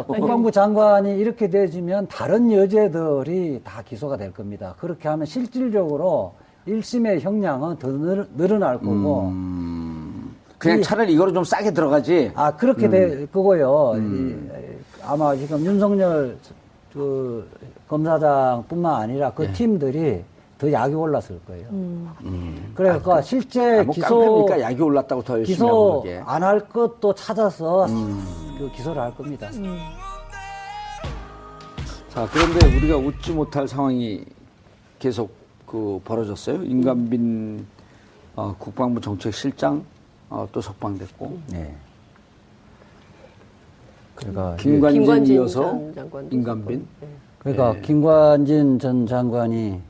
국방부 장관이 이렇게 돼지면 다른 여죄들이 다 기소가 될 겁니다. 그렇게 하면 실질적으로 1심의 형량은 더 늘어날 거고. 그냥 차라리 이거로 좀 싸게 들어가지. 그렇게 될 거고요. 아마 지금 윤석열 그 검사장뿐만 아니라 그 팀들이 더 약이 올랐을 거예요. 그러니까 실제 깡패니까 약이 올랐다고 더 열심히 하고 기소 안 할 것도 찾아서 그 기소를 할 겁니다. 자, 그런데 우리가 웃지 못할 상황이 계속 벌어졌어요. 임관빈 국방부 정책실장 또 석방됐고. 네. 그러니까 김관진 이어서 임관빈. 그러니까 김관진 전 장관이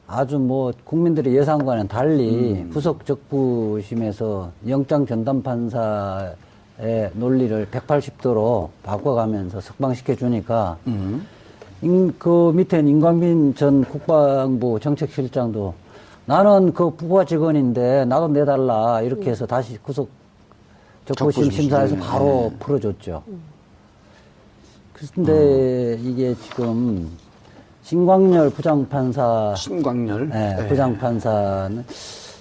아주 뭐 국민들의 예상과는 달리 구속 적부심에서 영장 전담 판사의 논리를 180도로 바꿔가면서 석방시켜 주니까 그 밑에 임관빈 전 국방부 정책실장도 나는 그 부하 직원인데 나도 내달라 이렇게 해서 다시 구속 적부심 심사에서 바로 풀어줬죠. 그런데 이게 지금 신광열 부장판사. 네, 부장판사는,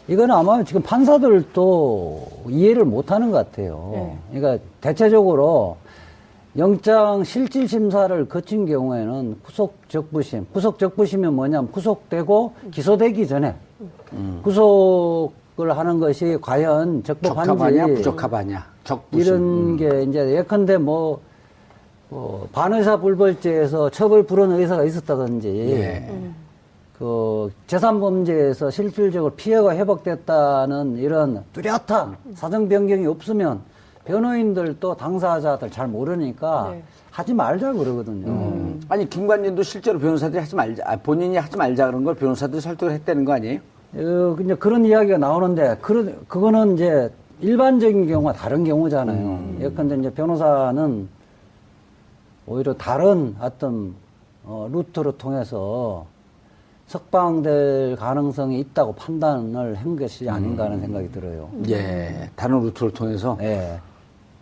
이건 아마 지금 판사들도 이해를 못 하는 것 같아요. 그러니까 대체적으로 영장 실질심사를 거친 경우에는 구속적부심은 뭐냐면 구속되고 기소되기 전에 구속을 하는 것이 과연 적법한지. 적합하냐, 부적합하냐. 적부심. 이런 게 이제 예컨대 반의사 불벌죄에서 처벌 불원 의사가 있었다든지, 그 재산범죄에서 실질적으로 피해가 회복됐다는 이런 뚜렷한 사정 변경이 없으면 변호인들도 당사자들 잘 모르니까 하지 말자 그러거든요. 아니, 김관진도 실제로 변호사들이 하지 말자, 본인이 하지 말자 그런 걸 변호사들이 설득을 했다는 거 아니에요? 이제 그런 이야기가 나오는데, 그거는 이제 일반적인 경우와 다른 경우잖아요. 예컨대 이제 변호사는 오히려 다른 어떤 루트를 통해서 석방될 가능성이 있다고 판단을 한 것이 아닌가 하는 생각이 들어요. 예, 다른 루트를 통해서. 예.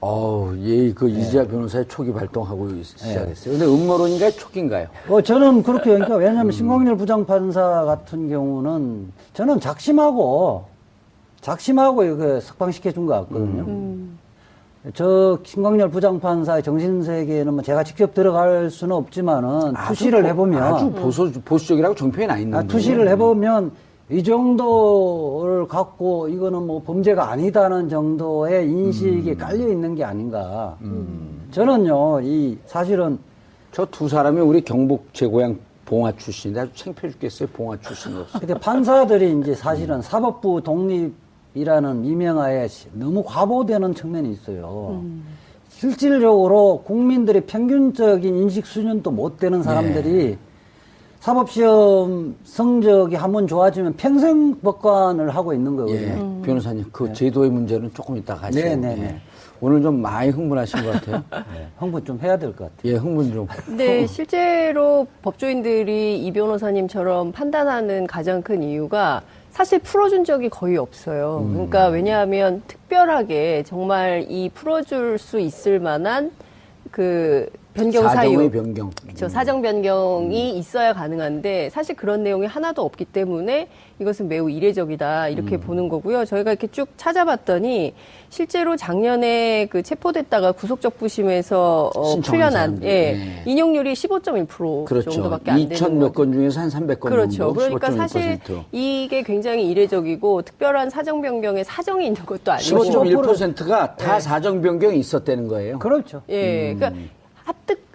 이지아 변호사의 촉이 발동하고 시작했어요. 근데 음모론인가요, 촉인가요? 저는 그렇게, 그러니까 왜냐하면 신광열 부장판사 같은 경우는 저는 작심하고 이렇게 석방시켜 준 것 같거든요. 저 신광열 부장판사의 정신세계는 뭐 제가 직접 들어갈 수는 없지만은 투시를 해보면 아주 보수적이라고 정표에 나 있는 투시를 해보면 이 정도를 갖고 이거는 뭐 범죄가 아니다는 정도의 인식이 깔려 있는 게 아닌가. 저는요, 사실은 저 두 사람이 우리 경북 제 고향 봉화 출신인데 아주 창피해 죽겠어요. 봉화 출신으로서. 근데 판사들이 이제 사실은 사법부 독립이라는 미명하에 너무 과보되는 측면이 있어요. 실질적으로 국민들의 평균적인 인식 수준도 못 되는 사람들이 사법시험 성적이 한번 좋아지면 평생 법관을 하고 있는 거거든요. 변호사님, 그 제도의 문제는 조금 이따 가시죠. 네네네. 오늘 좀 많이 흥분하신 것 같아요. 흥분 좀 해야 될 것 같아요. 예, 흥분 좀. 네, 실제로 법조인들이 이 변호사님처럼 판단하는 가장 큰 이유가 사실 풀어준 적이 거의 없어요. 그러니까 왜냐하면 특별하게 정말 이 풀어줄 수 있을 만한 그 변경 사유. 사정의 변경. 그렇죠. 사정 변경이 있어야 가능한데 사실 그런 내용이 하나도 없기 때문에 이것은 매우 이례적이다 이렇게 보는 거고요. 저희가 이렇게 쭉 찾아봤더니 실제로 작년에 그 체포됐다가 구속적부심에서 풀려난 인용률이 15.1% 그렇죠. 정도밖에 안 되는 2,000 몇 건 중에서 한 300건 그렇죠. 정도. 그러니까 15.1%. 사실 이게 굉장히 이례적이고 특별한 사정 변경에 사정이 있는 것도 아니고 15.1%가 다 사정 변경이 있었다는 거예요. 그렇죠. 예, 그러니까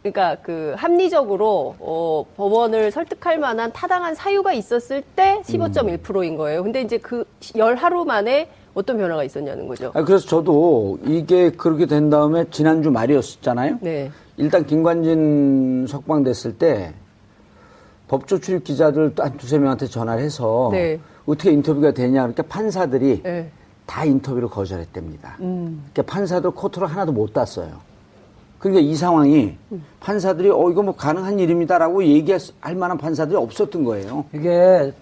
그러니까 그 합리적으로 법원을 설득할 만한 타당한 사유가 있었을 때 15.1%인 거예요. 근데 이제 그 열 하루 만에 어떤 변화가 있었냐는 거죠. 그래서 저도 이게 그렇게 된 다음에 지난주 말이었잖아요. 네. 일단 김관진 석방됐을 때 법조 출입 기자들 한 두세 명한테 전화를 해서 어떻게 인터뷰가 되냐 그러니까 판사들이 다 인터뷰를 거절했답니다. 그러니까 판사들 코트를 하나도 못 땄어요. 그러니까 이 상황이 판사들이 이거 뭐 가능한 일입니다라고 얘기할 만한 판사들이 없었던 거예요. 이게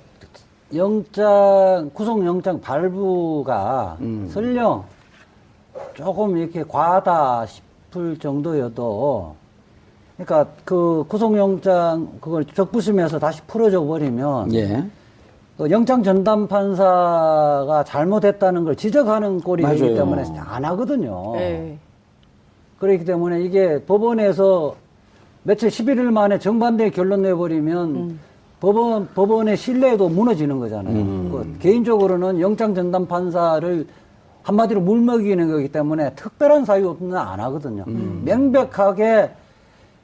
구속영장 발부가 설령 조금 이렇게 과하다 싶을 정도여도 그러니까 그 구속영장 그걸 적부심에서 다시 풀어줘 버리면 예. 그 영장 전담 판사가 잘못했다는 걸 지적하는 꼴이 되기 맞아요. 때문에 안 하거든요. 네. 그렇기 때문에 이게 법원에서 며칠 11일 만에 정반대 결론 내버리면 법원의 신뢰도 무너지는 거잖아요. 그 개인적으로는 영장 전담 판사를 한마디로 물먹이는 거기 때문에 특별한 사유 없는 안 하거든요. 명백하게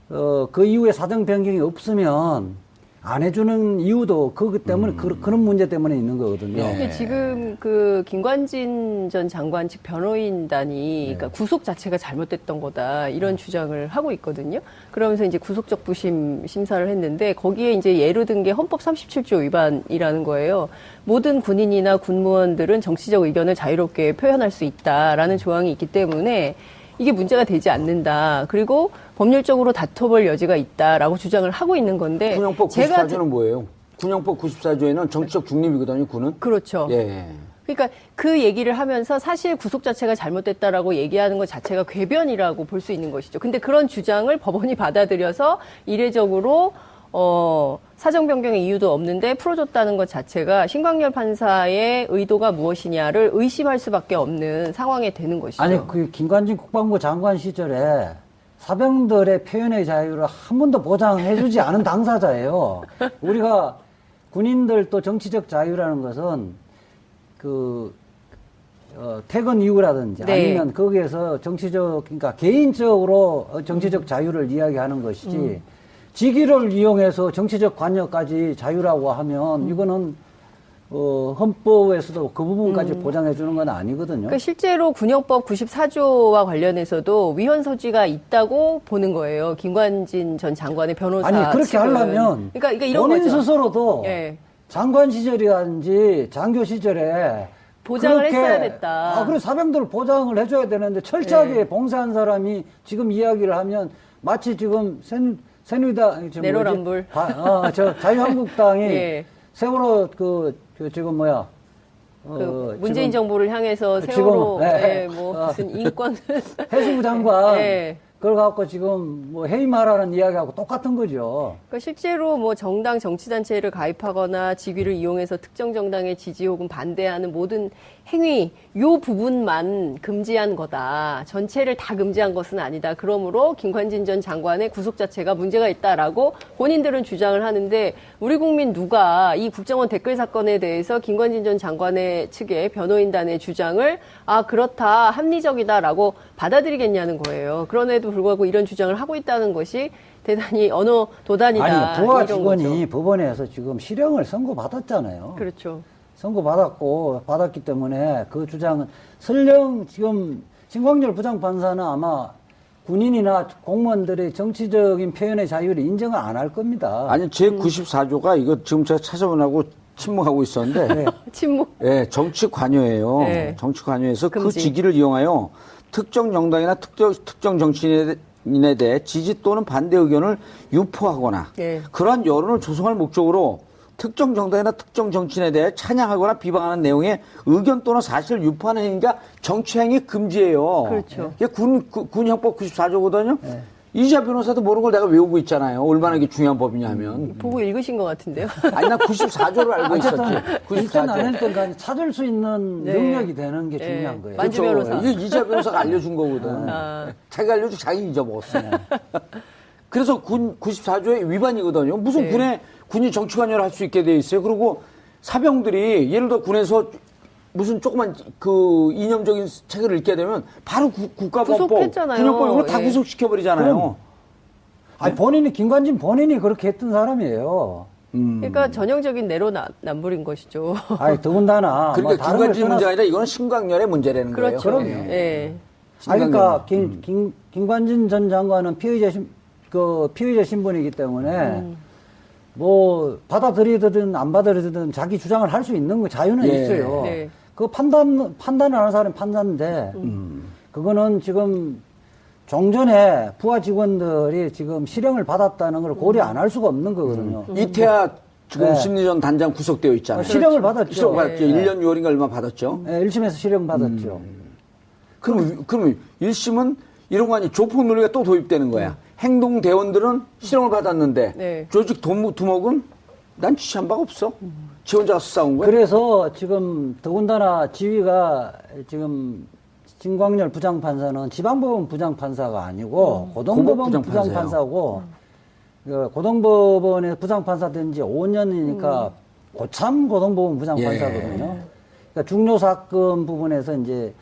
그 이후에 사정 변경이 없으면 안 해주는 이유도 그것 때문에 그런 문제 때문에 있는 거거든요. 근데 지금 그 김관진 전 장관 측 변호인단이 그러니까 구속 자체가 잘못됐던 거다 이런 주장을 하고 있거든요. 그러면서 이제 구속적부심 심사를 했는데 거기에 이제 예로 든 게 헌법 37조 위반이라는 거예요. 모든 군인이나 군무원들은 정치적 의견을 자유롭게 표현할 수 있다라는 조항이 있기 때문에 이게 문제가 되지 않는다. 그리고 법률적으로 다퉈볼 여지가 있다라고 주장을 하고 있는 건데 군형법 94조는 뭐예요? 군형법 94조에는 정치적 중립이거든요, 군은. 그렇죠. 예. 그러니까 그 얘기를 하면서 사실 구속 자체가 잘못됐다라고 얘기하는 것 자체가 궤변이라고 볼 수 있는 것이죠. 근데 그런 주장을 법원이 받아들여서 이례적으로 사정 변경의 이유도 없는데 풀어줬다는 것 자체가 신광열 판사의 의도가 무엇이냐를 의심할 수밖에 없는 상황에 되는 것이죠. 아니, 그 김관진 국방부 장관 시절에 사병들의 표현의 자유를 한 번도 보장해주지 않은 당사자예요. 우리가 군인들 또 정치적 자유라는 것은 퇴근 이후라든지 네. 아니면 거기에서 그러니까 개인적으로 정치적 자유를 이야기하는 것이지 직위를 이용해서 정치적 관여까지 자유라고 하면 이거는 헌법에서도 그 부분까지 보장해 주는 건 아니거든요. 그러니까 실제로 군형법 94조와 관련해서도 위헌 소지가 있다고 보는 거예요. 김관진 전 장관의 변호사 아니 그렇게 측은. 하려면 그러니까 이런 본인 거죠. 스스로도 예. 장관 시절이라든지 장교 시절에 보장을 그렇게, 했어야 됐다. 그리고 사병들 보장을 해줘야 되는데 철저하게 예. 봉사한 사람이 지금 이야기를 하면 마치 지금 새누리당 내로남불. 자유한국당이 예. 세월호 지금 문재인 지금 정부를 향해서 지금, 세월호 네. 무슨 인권 해수부 장관 예. 그걸 갖고 지금 해임하라는 이야기하고 똑같은 거죠. 그러니까 실제로 뭐 정당 정치단체를 가입하거나 직위를 이용해서 특정 정당의 지지 혹은 반대하는 모든 행위 요 부분만 금지한 거다. 전체를 다 금지한 것은 아니다. 그러므로 김관진 전 장관의 구속 자체가 문제가 있다라고 본인들은 주장을 하는데 우리 국민 누가 이 국정원 댓글 사건에 대해서 김관진 전 장관의 측의 변호인단의 주장을 그렇다 합리적이다라고 받아들이겠냐는 거예요. 그럼에도 불구하고 이런 주장을 하고 있다는 것이 대단히 언어 도단이다. 아니 부하 이런 직원이 거죠. 법원에서 지금 실형을 선고받았잖아요. 그렇죠. 받았기 때문에 그 주장은 설령 지금 신광열 부장판사는 아마 군인이나 공무원들의 정치적인 표현의 자유를 인정을 안 할 겁니다. 아니, 제94조가 이거 지금 제가 찾아보려고 침묵하고 있었는데. 네. 침묵. 예, 정치 관여예요. 네. 정치 관여에서 그 금지. 직위를 이용하여 특정 정당이나 특정 정치인에 대해 지지 또는 반대 의견을 유포하거나 네. 그러한 여론을 조성할 목적으로 특정 정당이나 특정 정치인에 대해 찬양하거나 비방하는 내용의 의견 또는 사실을 유포하는 행위가 정치행위 금지예요. 그렇죠. 이게 군형법 94조거든요. 네. 이자 변호사도 모르는 걸 내가 외우고 있잖아요. 얼마나 이게 중요한 법이냐 하면. 보고 읽으신 것 같은데요. 아니, 나 94조를 알고 있었지. 일단 안 94조. 했던 간에 찾을 수 있는 네. 능력이 되는 게 중요한 거예요. 만주 변호사. 이게 이자 변호사가 알려준 거거든. 자기가 알려주고 자기 잊어먹었어. 그래서 94조의 위반이거든요. 무슨 군이 정치 관여를 할 수 있게 돼 있어요. 그리고 사병들이 예를 들어 군에서 무슨 조그만 이념적인 책을 읽게 되면 바로 국가보안법, 구속했잖아요. 군형법 이걸 다 예. 구속시켜버리잖아요. 아니 김관진 본인이 그렇게 했던 사람이에요. 그러니까 전형적인 내로남불인 것이죠. 아니 더군다나 그러니까 다른 걸 김관진 떠나서- 문제가 아니라 이거는 신광열의 문제라는 그렇죠. 거예요. 그럼요. 예. 그러니까 김관진 전 장관은 피의자 신분이기 때문에 뭐 받아들이든 안 받아들이든 자기 주장을 할 수 있는 거 자유는 예. 있어요. 네. 그 판단을 하는 사람은 판단인데 그거는 지금 종전에 부하 직원들이 지금 실형을 받았다는 걸 고려 안 할 수가 없는 거거든요. 이태하 지금 네. 심리전 단장 구속되어 있잖아요. 실형을 받았죠. 실형 받았죠. 네. 1년 6월인가 얼마 받았죠. 네, 1심에서 실형 받았죠. 그럼 1심은 이런 거 아니 조폭 논리가 또 도입되는 거야. 행동대원들은 실형을 받았는데 네. 조직 두목은 난 취한 바가 없어. 지 혼자 가서 싸운 거야. 그래서 지금 더군다나 지위가 지금 진광열 부장판사는 지방법원 부장판사가 아니고 고등법원 고급 부장판사고 그 고등법원에 부장판사 된 지 5년이니까 고참 고등법원 부장판사거든요. 그러니까 중요 사건 부분에서 이제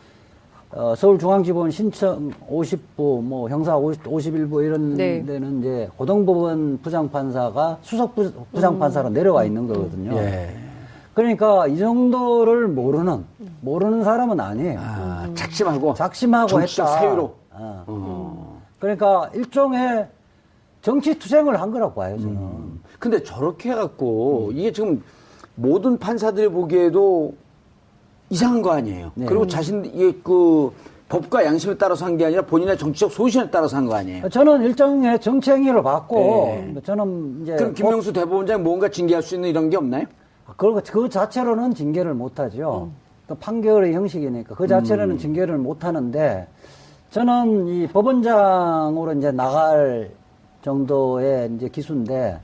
서울중앙지법원 신청 50부, 뭐 형사 51부 이런 네. 데는 이제 고등법원 부장판사가 수석 부장판사로 내려와 있는 거거든요. 예. 그러니까 이 정도를 모르는 사람은 아니에요. 아, 작심하고 정치적 했다. 사유로. 그러니까 일종의 정치 투쟁을 한 거라고 봐요, 저는. 근데 저렇게 해갖고 이게 지금 모든 판사들이 보기에도 이상한 거 아니에요. 네. 그리고 이게 그 법과 양심에 따라서 한 게 아니라 본인의 정치적 소신에 따라서 한 거 아니에요. 저는 일종의 정치 행위를 받고 저는 이제 그럼 김명수 대법원장 뭔가 징계할 수 있는 이런 게 없나요? 그 자체로는 징계를 못 하죠. 또 판결의 형식이니까 그 자체로는 징계를 못 하는데 저는 이 법원장으로 이제 나갈 정도의 이제 기수인데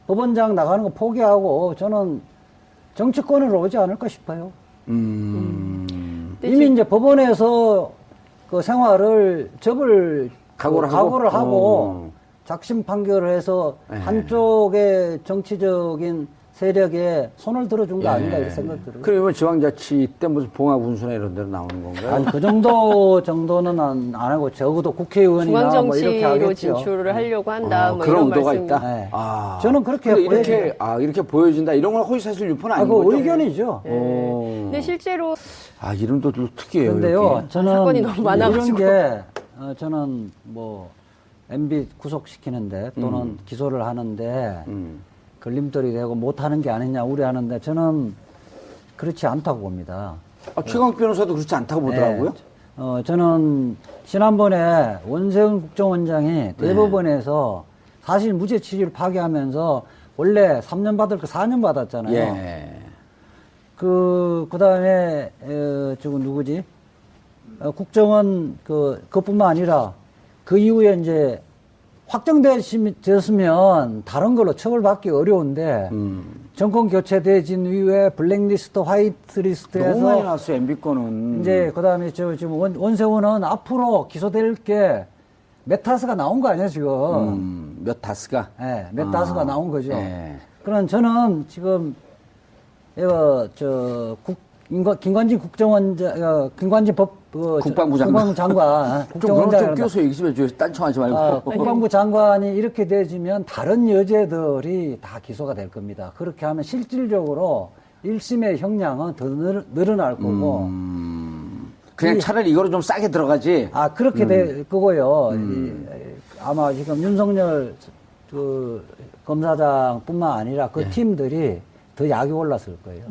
법원장 나가는 거 포기하고 저는 정치권으로 오지 않을까 싶어요. 이미 이제 법원에서 그 생활을 각오를 하고 작심 판결을 해서 한쪽의 정치적인 세력에 손을 들어준 거 아닌가 이렇게 생각 들어요. 그러면 지방자치 때 무슨 봉합운수나 이런 데로 나오는 건가요? 아니, 그 정도는 안 하고 적어도 국회의원이나 뭐 이렇게 중앙정치로 하겠죠. 진출을 하려고 한다. 뭐 그런 이런 의도가 말씀. 있다. 네. 아, 저는 그렇게 근데 이렇게 보여진다. 이런 건 허위사실 유포는 아닌 그거 거죠? 의견이죠. 근데 실제로 아, 이름도 좀 특이해요. 그런데요, 이렇게. 저는 사건이 너무 많아가지고. 이런 게 저는 뭐 MB 구속시키는데 또는 기소를 하는데 걸림돌이 되고 못하는 게 아니냐 우려하는데 저는 그렇지 않다고 봅니다. 아, 최강욱 변호사도 그렇지 않다고 보더라고요. 저는 지난번에 원세훈 국정원장이 대법원에서 사실 무죄 취지를 파기하면서 원래 3년 받을 거 4년 받았잖아요. 예. 그 다음에, 저거 누구지? 국정원 그뿐만 아니라 그 이후에 이제 확정되었으면 다른 걸로 처벌받기 어려운데 정권 교체되진 이후에 블랙리스트, 화이트리스트에서 너무 많이 나왔어요, MB권은. 이제 그다음에 지금 원세훈은 앞으로 기소될 게 메타스가 나온 거 아니야 지금? 메타스가? 네, 메타스가 나온 거죠. 예. 그럼 저는 지금 김관진 국정원장, 김관진 국방부 장관. 국방부 장관, 좀 껴서 얘기 좀 해줘요. 딴청하지 말고. 국방부 장관이 이렇게 되지면 다른 여죄들이 다 기소가 될 겁니다. 그렇게 하면 실질적으로 1심의 형량은 더 늘어날 거고. 그냥 차라리 이거로 좀 싸게 들어가지. 그렇게 될 거고요. 아마 지금 윤석열 검사장뿐만 아니라 그 팀들이 더 약이 올랐을 거예요.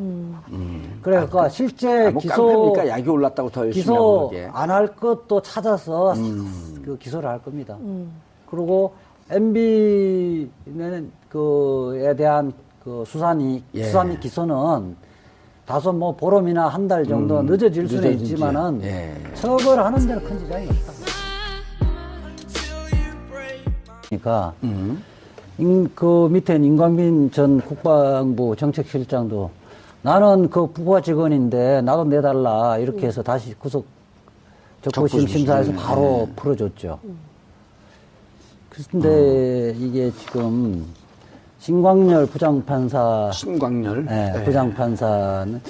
그러니까 실제 깡패니까 약이 올랐다고 더 열심히 하고 기소 안 할 것도 찾아서 그 기소를 할 겁니다. 그리고 MB는 그에 대한 그 수사 및 기소는 다소 뭐 보름이나 한 달 정도 늦어질 수는 있지만은 처벌하는 데는 큰 지장이 없다. 그러니까 그 밑에 임광빈 전 국방부 정책실장도 나는 그 부하 직원인데 나도 내달라 이렇게 해서 다시 구속 적부심 심사에서 바로 풀어줬죠. 그런데 이게 지금 신광열 부장판사 부장판사는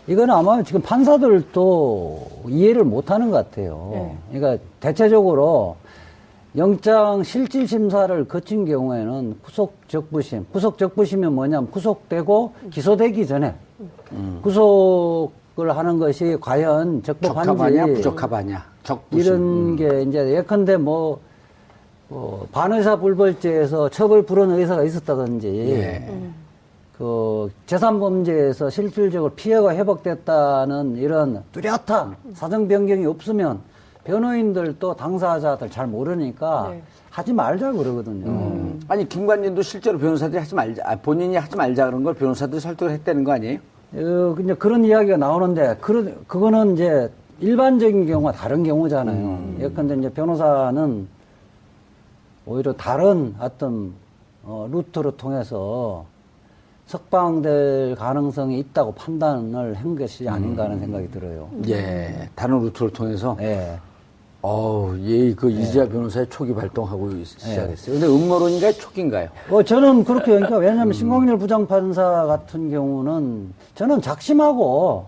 이거는 아마 지금 판사들도 이해를 못하는 것 같아요. 그러니까 대체적으로 영장 실질 심사를 거친 경우에는 구속 적부심이 뭐냐면 구속되고 기소되기 전에 구속을 하는 것이 과연 적법한지 적합하냐 부적합하냐 적부심 이런 게 이제 예컨대 반의사 불벌죄에서 처벌 불원 의사가 있었다든지 그 재산범죄에서 실질적으로 피해가 회복됐다는 이런 뚜렷한 사정 변경이 없으면 변호인들도 당사자들 잘 모르니까 하지 말자 그러거든요. 아니 김관진도 실제로 변호사들이 하지 말자 본인이 하지 말자 그런 걸 변호사들이 설득을 했다는 거 아니에요? 이제 그런 이야기가 나오는데 그거는 이제 일반적인 경우와 다른 경우잖아요. 예컨대 이제 변호사는 오히려 다른 어떤 루트로 통해서 석방될 가능성이 있다고 판단을 한 것이 아닌가 하는 생각이 들어요. 예, 다른 루트를 통해서. 예. 이지아 변호사의 촉이 발동하고 시작했어요. 근데 음모론인가요? 촉인가요? 저는 그렇게, 그러니까 왜냐하면 신광렬 부장판사 같은 경우는 저는 작심하고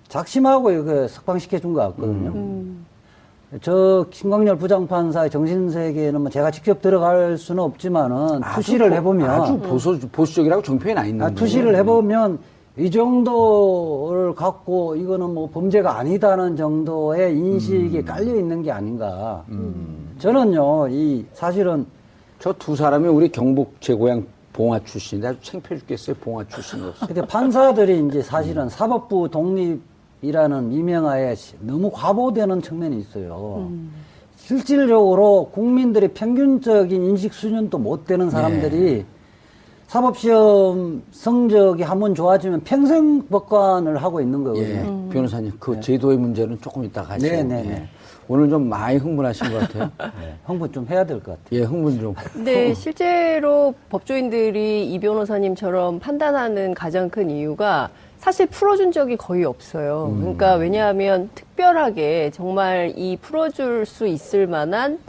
이거 석방시켜준 것 같거든요. 저 신광렬 부장판사의 정신세계는 뭐 제가 직접 들어갈 수는 없지만은 투시를 해보면 아주 보수적이라고 정표에 나 있는 투시를 해보면 이 정도를 갖고 이거는 뭐 범죄가 아니다는 정도의 인식이 깔려 있는 게 아닌가. 저는요, 사실은 저 두 사람이 우리 경북 제 고향 봉화 출신인데 아주 창피해 죽겠어요. 봉화 출신으로서. 근데 판사들이 이제 사실은 사법부 독립이라는 미명하에 너무 과보되는 측면이 있어요. 실질적으로 국민들의 평균적인 인식 수준도 못 되는 사람들이 사법시험 성적이 한번 좋아지면 평생 법관을 하고 있는 거거든요. 예, 변호사님, 그 제도의 문제는 조금 이따 가시고. 예. 오늘 좀 많이 흥분하신 것 같아요. 흥분 좀 해야 될 것 같아요. 예, 흥분 좀. 네, 실제로 법조인들이 이 변호사님처럼 판단하는 가장 큰 이유가 사실 풀어준 적이 거의 없어요. 그러니까 왜냐하면 특별하게 정말 이 풀어줄 수 있을 만한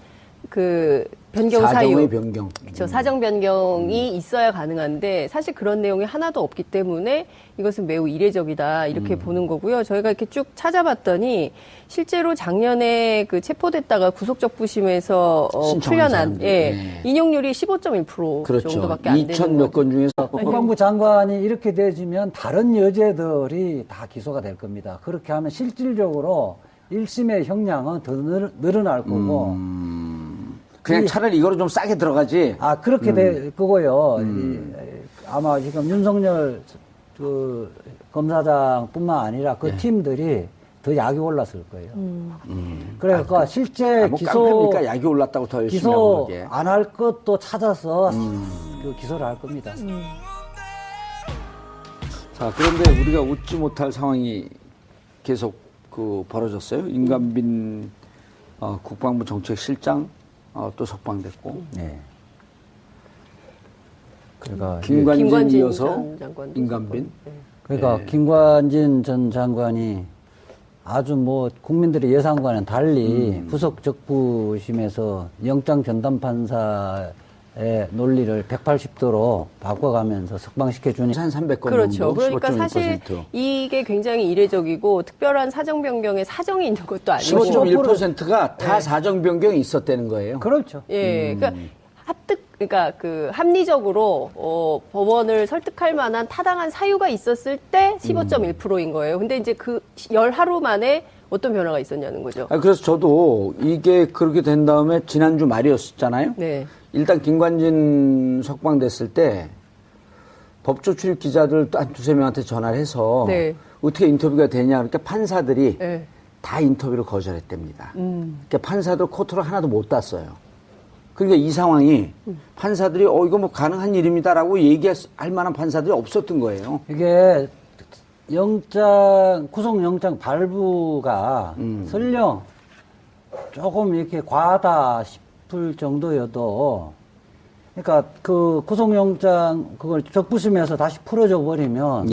그 변경 사유. 사정의 변경. 그렇죠. 사정 변경이 있어야 가능한데 사실 그런 내용이 하나도 없기 때문에 이것은 매우 이례적이다 이렇게 보는 거고요. 저희가 이렇게 쭉 찾아봤더니 실제로 작년에 그 체포됐다가 구속적부심에서 풀려난 인용률이 15.1% 그렇죠. 정도밖에 안 되는 2천 몇 건 중에서 국방부 장관이 이렇게 되지면 다른 여죄들이 다 기소가 될 겁니다. 그렇게 하면 실질적으로 1심의 형량은 더 늘어날 거고 그냥 차라리 이거로 좀 싸게 들어가지. 그렇게 될 거고요. 아마 지금 윤석열 그 검사장뿐만 아니라 그 팀들이 더 약이 올랐을 거예요. 그러니까 실제 깡패니까 약이 올랐다고 더 열심히 하고 기소 안 할 것도 찾아서 그 기소를 할 겁니다. 자, 그런데 우리가 웃지 못할 상황이 계속 벌어졌어요. 임관빈 국방부 정책실장 또 석방됐고. 네. 그러니까 김관진 이어서 전 장관도 임관빈. 그러니까 김관진 전 장관이 아주 뭐 국민들의 예상과는 달리 구속적부심에서 영장 전담 판사의 논리를 180도로 바꿔가면서 석방시켜주니 한 300건 그렇죠. 정도, 그러니까 15.1%. 사실 이게 굉장히 이례적이고 특별한 사정 변경에 사정이 있는 것도 아니고 15.1%가 다 사정 변경이 있었다는 거예요. 그렇죠. 예, 그러니까 그러니까 그 합리적으로 법원을 설득할 만한 타당한 사유가 있었을 때 15.1%인 거예요. 근데 이제 그 열 하루 만에 어떤 변화가 있었냐는 거죠. 그래서 저도 이게 그렇게 된 다음에 지난주 말이었잖아요. 네. 일단 김관진 석방됐을 때 법조 출입 기자들 한 두세 명한테 전화를 해서 어떻게 인터뷰가 되냐 그러니까 판사들이 다 인터뷰를 거절했답니다. 그러니까 판사들 코트를 하나도 못 땄어요. 그러니까 이 상황이 판사들이 이거 뭐 가능한 일입니다라고 얘기할 만한 판사들이 없었던 거예요. 이게 구속영장 발부가 설령 조금 이렇게 과하다 싶을 정도여도 그러니까 그 구속영장 그걸 적부심에서 다시 풀어줘 버리면